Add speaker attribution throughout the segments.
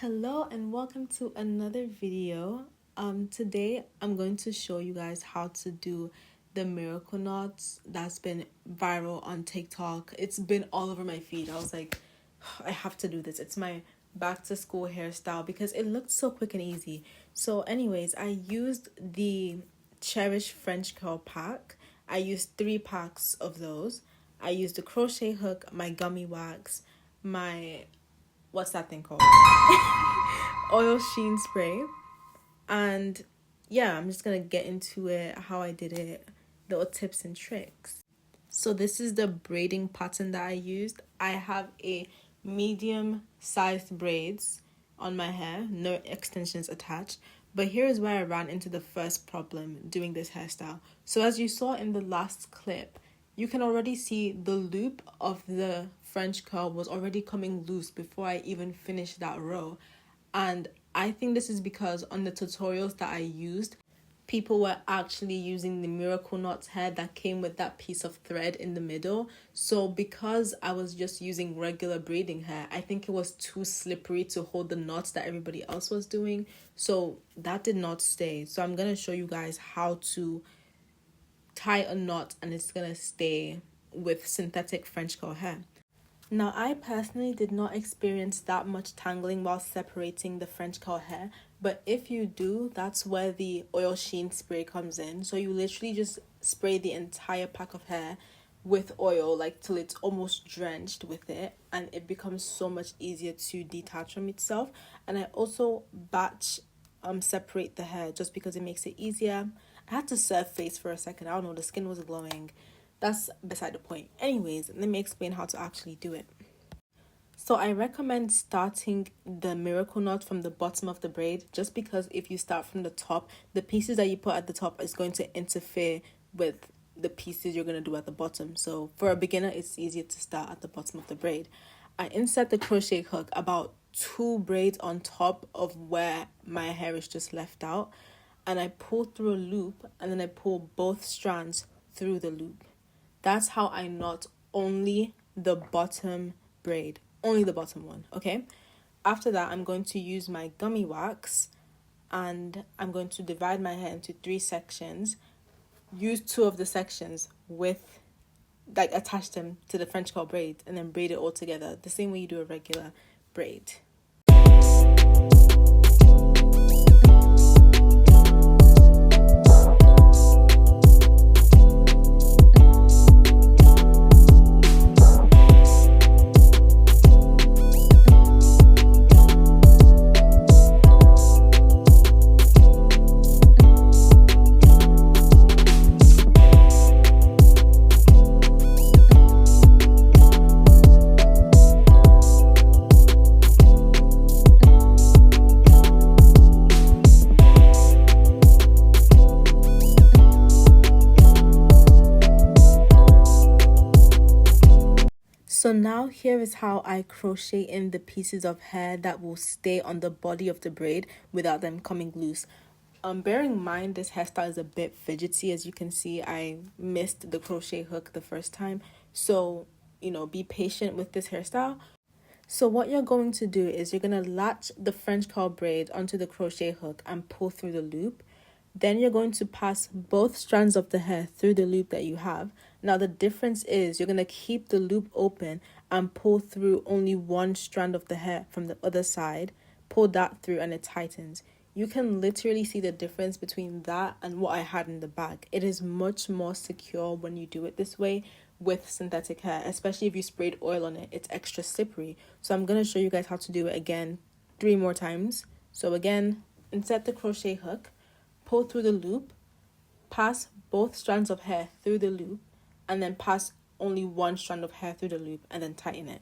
Speaker 1: Hello and welcome to another video. Today I'm going to show you guys how to do the miracle knots that's been viral on TikTok. It's been all over my feed. I was like, I have to do this. It's my back to school hairstyle because it looked so quick and easy. So anyways, I used the Cherish French Curl pack. I used 3 packs of those. I used the crochet hook, my gummy wax, my what's that thing called? Oil sheen spray. And yeah, I'm just gonna get into it, how I did it, little tips and tricks. So this is the braiding pattern that I used. I have a medium sized braids on my hair, no extensions attached. But here is where I ran into the first problem doing this hairstyle. So as you saw in the last clip, you can already see the loop of the French curl was already coming loose before I even finished that row. And I think this is because on the tutorials that I used, people were actually using the miracle knots hair that came with that piece of thread in the middle. So because I was just using regular braiding hair, I think it was too slippery to hold the knots that everybody else was doing. So that did not stay. So I'm going to show you guys how to tie a knot and it's going to stay with synthetic French curl hair. Now, I personally did not experience that much tangling while separating the French curl hair, but if you do, that's where the oil sheen spray comes in. So you literally just spray the entire pack of hair with oil, like till it's almost drenched with it, and it becomes so much easier to detach from itself. And I also batch separate the hair just because it makes it easier. I had to serve face for a second. I don't know, the skin was glowing. That's beside the point. Anyways, let me explain how to actually do it. So I recommend starting the miracle knot from the bottom of the braid, just because if you start from the top, the pieces that you put at the top is going to interfere with the pieces you're going to do at the bottom. So for a beginner, it's easier to start at the bottom of the braid. I insert the crochet hook about 2 braids on top of where my hair is just left out, and I pull through a loop, and then I pull both strands through the loop. That's how I knot only the bottom braid, only the bottom one, okay? After that, I'm going to use my gummy wax and I'm going to divide my hair into 3 sections, use 2 of the sections with, like, attach them to the French curl braid and then braid it all together, the same way you do a regular braid. So now here is how I crochet in the pieces of hair that will stay on the body of the braid without them coming loose. Bearing in mind this hairstyle is a bit fidgety. As you can see, I missed the crochet hook the first time. So, be patient with this hairstyle. So what you're going to do is you're going to latch the French curl braid onto the crochet hook and pull through the loop. Then you're going to pass both strands of the hair through the loop that you have. Now the difference is you're going to keep the loop open and pull through only one strand of the hair from the other side. Pull that through and it tightens. You can literally see the difference between that and what I had in the bag. It is much more secure when you do it this way with synthetic hair, especially if you sprayed oil on it. It's extra slippery. So I'm going to show you guys how to do it again 3 more times. So again, insert the crochet hook, pull through the loop, pass both strands of hair through the loop, and then pass only one strand of hair through the loop and then tighten it.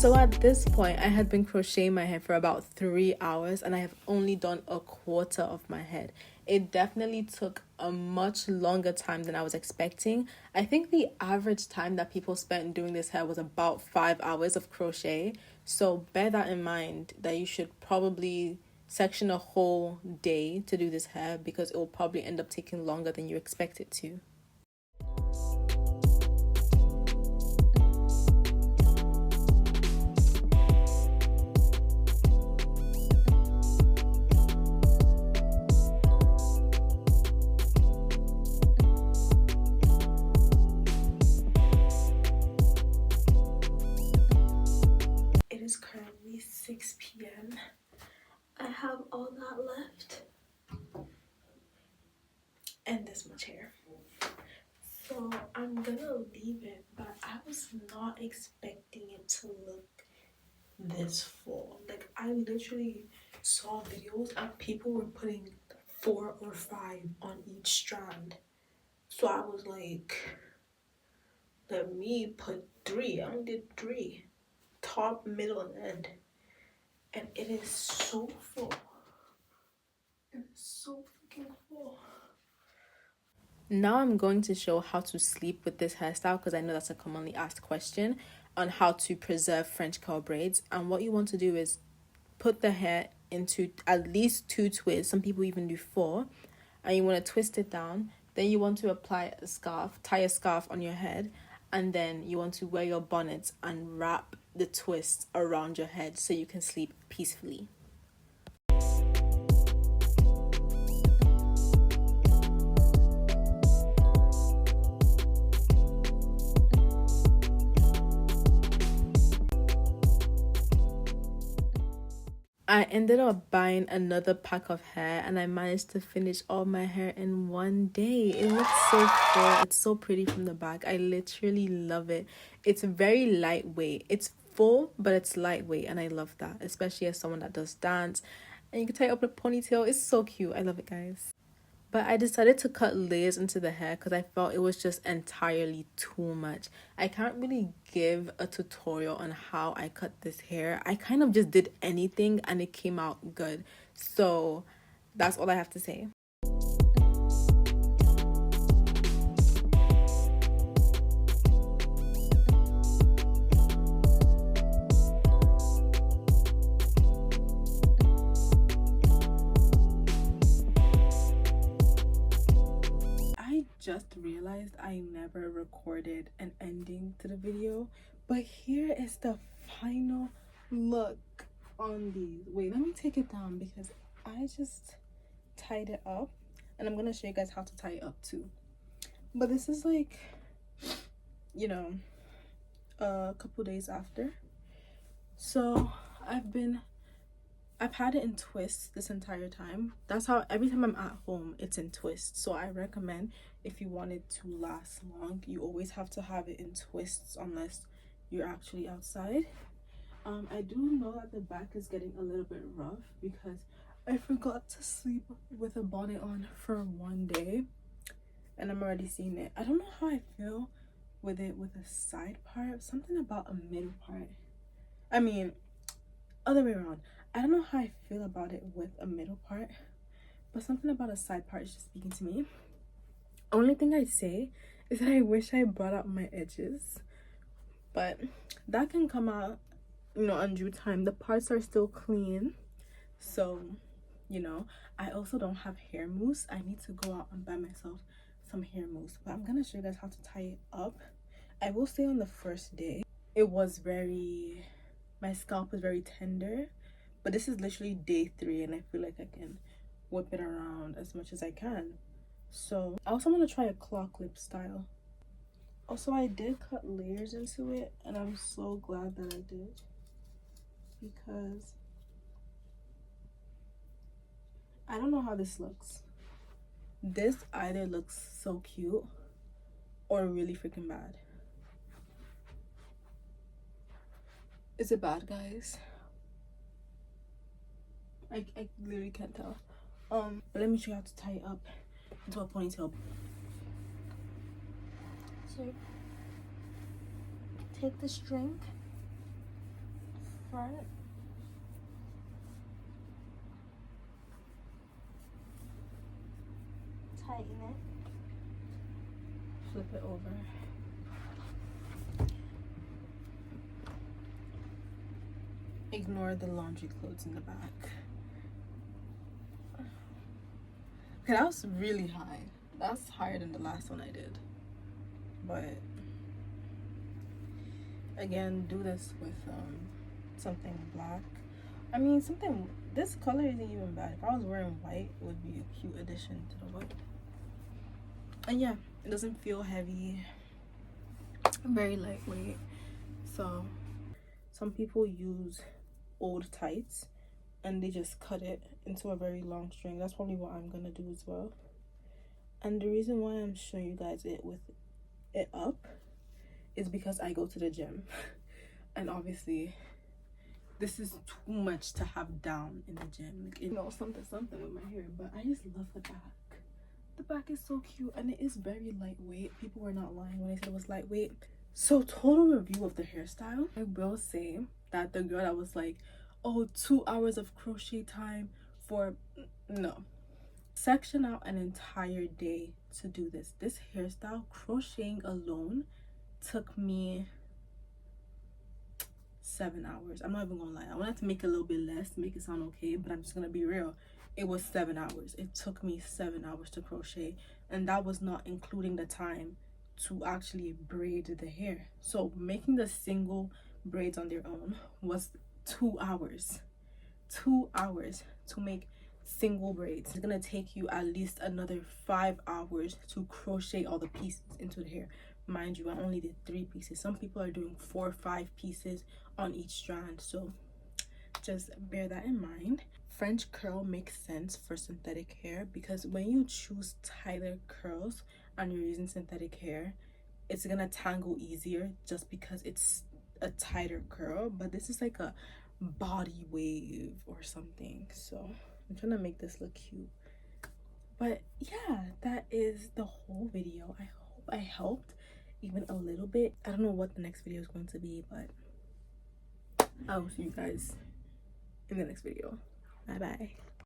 Speaker 1: So at this point, I had been crocheting my hair for about 3 hours and I have only done a quarter of my head. It definitely took a much longer time than I was expecting. I think the average time that people spent doing this hair was about 5 hours of crochet. So bear that in mind, that you should probably section a whole day to do this hair because it will probably end up taking longer than you expect it to. It is currently 6 p.m. I have all that left and this much hair. So I'm gonna leave it, but I was not expecting it to look this full. Like, I literally saw videos and people were putting 4 or 5 on each strand. So I was like, let me put 3. I only did 3. Top, middle, and end. And it is so full. It is so freaking full. Now I'm going to show how to sleep with this hairstyle because I know that's a commonly asked question on how to preserve French curl braids. And what you want to do is put the hair into at least 2 twists. Some people even do 4. And you want to twist it down. Then you want to apply a scarf, tie a scarf on your head. And then you want to wear your bonnet and wrap the twist around your head so you can sleep peacefully. I ended up buying another pack of hair and I managed to finish all my hair in one day. It looks so full. It's so pretty from the back. I literally love it. It's very lightweight. It's full, but it's lightweight and I love that, especially as someone that does dance. And you can tie it up in a ponytail. It's so cute. I love it, guys. But I decided to cut layers into the hair because I felt it was just entirely too much. I can't really give a tutorial on how I cut this hair. I kind of just did anything and it came out good. So that's all I have to say. Just realized I never recorded an ending to the video, but here is the final look on these. Wait, let me take it down because I just tied it up and I'm gonna show you guys how to tie it up too. But this is like, you know, a couple days after. So I've had it in twists this entire time. That's how every time I'm at home it's in twists. So I recommend, if you want it to last long, you always have to have it in twists unless you're actually outside. I do know that the back is getting a little bit rough because I forgot to sleep with a bonnet on for one day and I'm already seeing it. I don't know how I feel with it with a side part. Something about a middle part. I mean, other way around. I don't know how I feel about it with a middle part, but something about a side part is just speaking to me. Only thing I say is that I wish I brought out my edges, but that can come out, you know, in due time. The parts are still clean, so, you know. I also don't have hair mousse. I need to go out and buy myself some hair mousse, but I'm gonna show you guys how to tie it up. I will say on the first day, it was very, my scalp was very tender, but this is literally day 3 and I feel like I can whip it around as much as I can. So I also want to try a claw clip style. Also, I did cut layers into it and I'm so glad that I did because I don't know how this looks. This either looks so cute or really freaking bad. Is it bad, guys? I literally can't tell. But let me show you how to tie it up into a ponytail. So take the string front. Tighten it. Flip it over. Ignore the laundry clothes in the back. Okay, that was really high. That's higher than the last one I did. But again, do this with something black. I mean, something, this color isn't even bad. If I was wearing white, it would be a cute addition to the white. And yeah, it doesn't feel heavy. Very lightweight. So some people use old tights and they just cut it into a very long string. That's probably what I'm gonna do as well. And the reason why I'm showing you guys it with it up is because I go to the gym. And obviously this is too much to have down in the gym. Like, you know, something with my hair, but I just love the back. The back is so cute and it is very lightweight. People were not lying when they said it was lightweight. So total review of the hairstyle, I will say that the girl that was like, oh, 2 hours of crochet time for, no. Section out an entire day to do this. This hairstyle, crocheting alone, took me 7 hours. I'm not even gonna lie. I wanted to make it a little bit less to make it sound okay, but I'm just gonna be real. It was 7 hours. It took me 7 hours to crochet, and that was not including the time to actually braid the hair. So making the single braids on their own was 2 hours. 2 hours to make single braids. It's gonna take you at least another 5 hours to crochet all the pieces into the hair. Mind you, I only did 3 pieces. Some people are doing 4 or 5 pieces on each strand, so just bear that in mind. French curl makes sense for synthetic hair because when you choose tighter curls and you're using synthetic hair, it's gonna tangle easier just because it's a tighter curl. But this is like a body wave or something, so I'm trying to make this look cute. But yeah, that is the whole video. I hope I helped even a little bit. I don't know what the next video is going to be, but I will see you guys in the next video. Bye bye.